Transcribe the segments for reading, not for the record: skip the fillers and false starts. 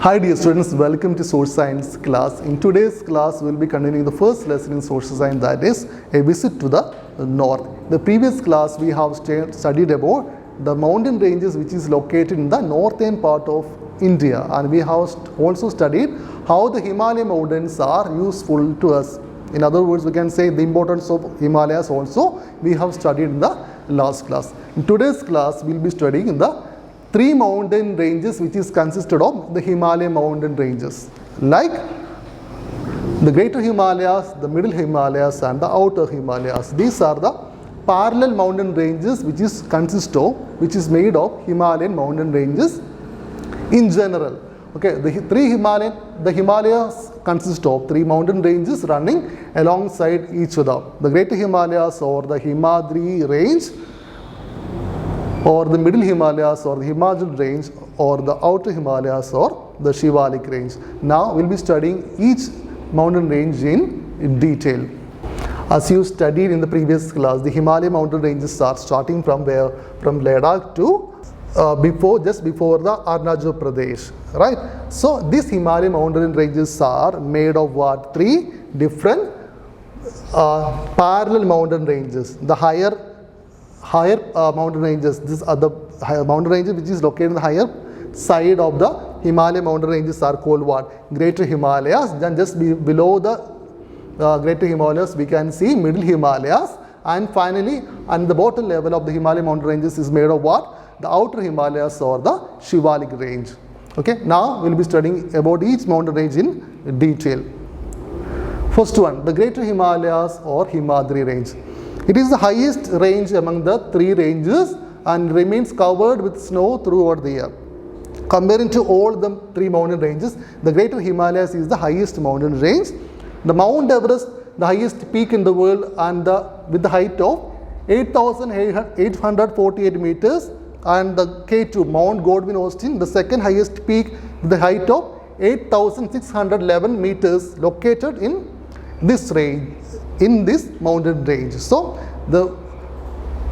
Hi dear students, welcome to Social Science class. In today's class, we will be continuing the first lesson in Social Science, that is a visit to the north. The previous class we have studied about the mountain ranges which is located in the northern part of India, and we have also studied how the Himalayan mountains are useful to us. In other words, we can say the importance of Himalayas also we have studied in the last class. In today's class, we will be studying in the three mountain ranges which is consisted of the Himalayan mountain ranges, like the Greater Himalayas, the Middle Himalayas and the Outer Himalayas. These are the parallel mountain ranges which is made of Himalayan mountain ranges in general. Okay, the Himalayas consist of three mountain ranges running alongside each other. The Greater Himalayas or the Himadri range, or the Middle Himalayas or the Himachal range, or the Outer Himalayas or the Shivalik range. Now we'll be studying each mountain range in detail. As you studied in the previous class, the Himalayan mountain ranges are starting from where? From Ladakh to just before the Arunachal Pradesh, right? So these Himalayan mountain ranges are made of what? Three different parallel mountain ranges. The higher mountain ranges, these are the higher mountain ranges which is located in the higher side of the Himalayan mountain ranges are called what? Greater Himalayas. Then just below the Greater Himalayas we can see Middle Himalayas, and finally on the bottom level of the Himalayan mountain ranges is made of what? The Outer Himalayas or the Shivalik range. Okay, now we will be studying about each mountain range in detail. First one, the Greater Himalayas or Himadri range. It is the highest range among the three ranges and remains covered with snow throughout the year. Comparing to all the three mountain ranges, the Greater Himalayas is the highest mountain range. The Mount Everest, the highest peak in the world, and with the height of 8,848 meters, and the K2, Mount Godwin Austen, the second highest peak with the height of 8,611 meters, located in this range. In this mountain range. So the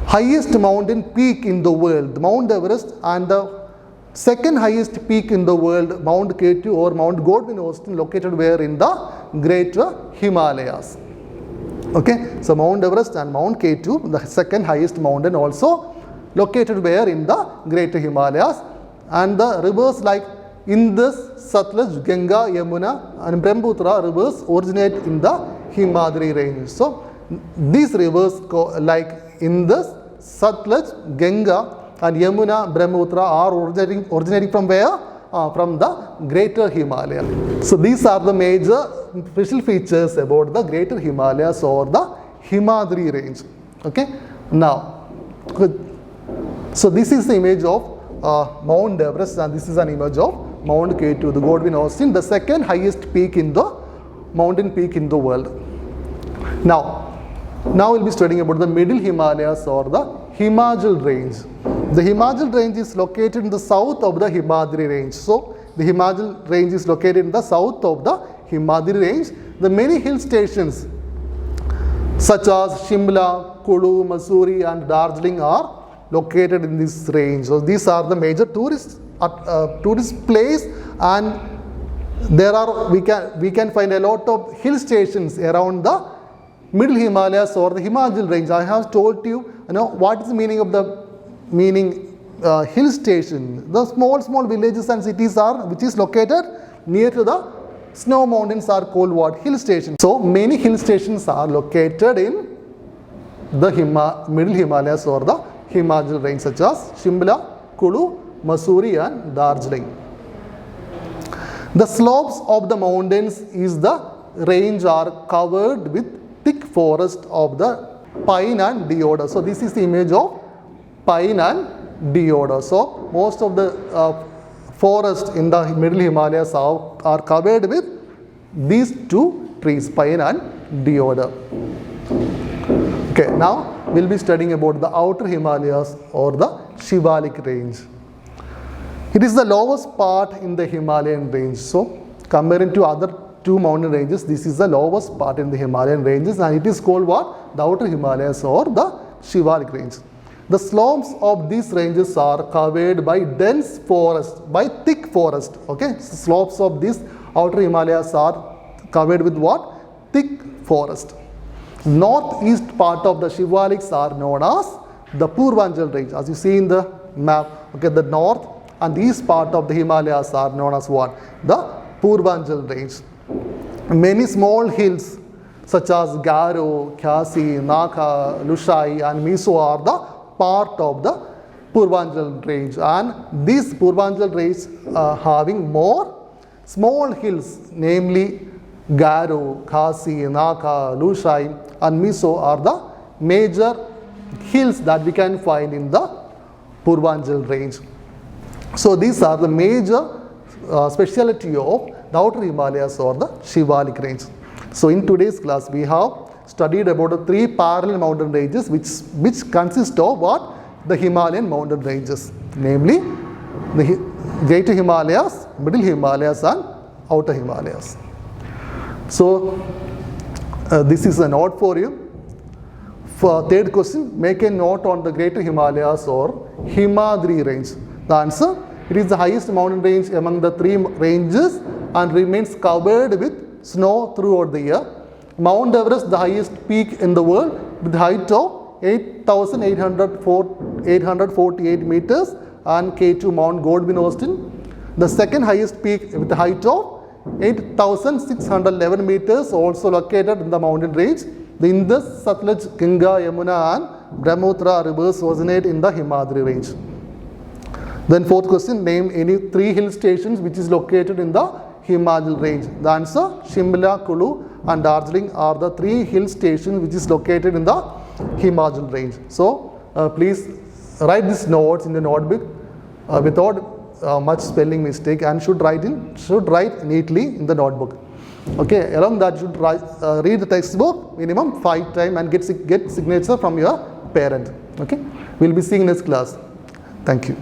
highest mountain peak in the world, Mount Everest, and the second highest peak in the world, Mount K2 or Mount Godwin Austen, located where? In the Greater Himalayas. Okay, so Mount Everest and Mount K2, the second highest mountain, also located where? In the Greater Himalayas. And the rivers like Indus, Satluj, Ganga, Yamuna and Brahmaputra rivers originate in the Himadri range. So these rivers like Indus, Satluj, Ganga and Yamuna, Brahmaputra are originating from where? From the Greater Himalaya. So these are the major special features about the Greater Himalayas or the Himadri range. Okay. Now, so this is the image of Mount Everest, and this is an image of Mount K2, the Godwin Austen, the second highest peak in the mountain peak in the world. Now we'll be studying about the Middle Himalayas or the Himachal range. The Himachal range is located in the south of the Himadri range. So the Himachal range is located in the south of the Himadri range. The many hill stations such as Shimla, Kulu, Mussoorie and Darjeeling are located in this range. So these are the major tourist place, and we can find a lot of hill stations around the Middle Himalayas or the Himachal range. I have told you, what is the meaning of the hill station. The small villages and cities which is located near to the snow mountains are called what? Hill stations. So many hill stations are located in the Middle Himalayas or the Himachal range, such as Shimla, Kulu, Mussoorie and Darjeeling. The slopes of the mountains is the range are covered with thick forest of the pine and deodar. So this is the image of pine and deodar. So most of the forest in the Middle Himalayas are covered with these two trees, pine and deodar. Okay, now we'll be studying about the Outer Himalayas or the Shivalik range. It is the lowest part in the Himalayan range. So comparing to other two mountain ranges, this is the lowest part in the Himalayan ranges, and it is called what? The Outer Himalayas or the Shivalik range. The slopes of these ranges are covered by dense forest, by thick forest. Okay, so slopes of these outer Himalayas are covered with what? Thick forest. Northeast part of the Shivaliks are known as the Purvanchal range. As you see in the map, okay, the north and the east part of the Himalayas are known as what? The Purvanchal range. Many small hills such as Garo, Khasi, Naka, Lushai and Miso are the part of the Purvanchal range, and these Purvanchal range having more small hills, namely Garo, Khasi, Naka, Lushai and Miso are the major hills that we can find in the Purvanchal range. So these are the major speciality of the outer Himalayas or the Shivalik range. So in today's class we have studied about the three parallel mountain ranges which consist of what? The Himalayan mountain ranges, namely the Greater Himalayas, Middle Himalayas and Outer Himalayas. So this is a note for you. For third question, make a note on the Greater Himalayas or Himadri range. The answer, it is the highest mountain range among the three ranges and remains covered with snow throughout the year. Mount Everest, the highest peak in the world with height of 8,848 meters, and K2 Mount Godwin Austen, the second highest peak with the height of 8,611 meters, also located in the mountain range. The Indus, Satluj, Ganga, Yamuna and Brahmaputra rivers originate in the Himadri range. Then fourth question, name any three hill stations which is located in the Himachal range. The answer, Shimla, Kulu and Darjeeling are the three hill stations which is located in the Himachal range. So please write these notes in the notebook without much spelling mistake, and should write neatly in the notebook. Okay, along that should read the textbook minimum 5 times and get signature from your parent. Okay, we'll be seeing next class. Thank you.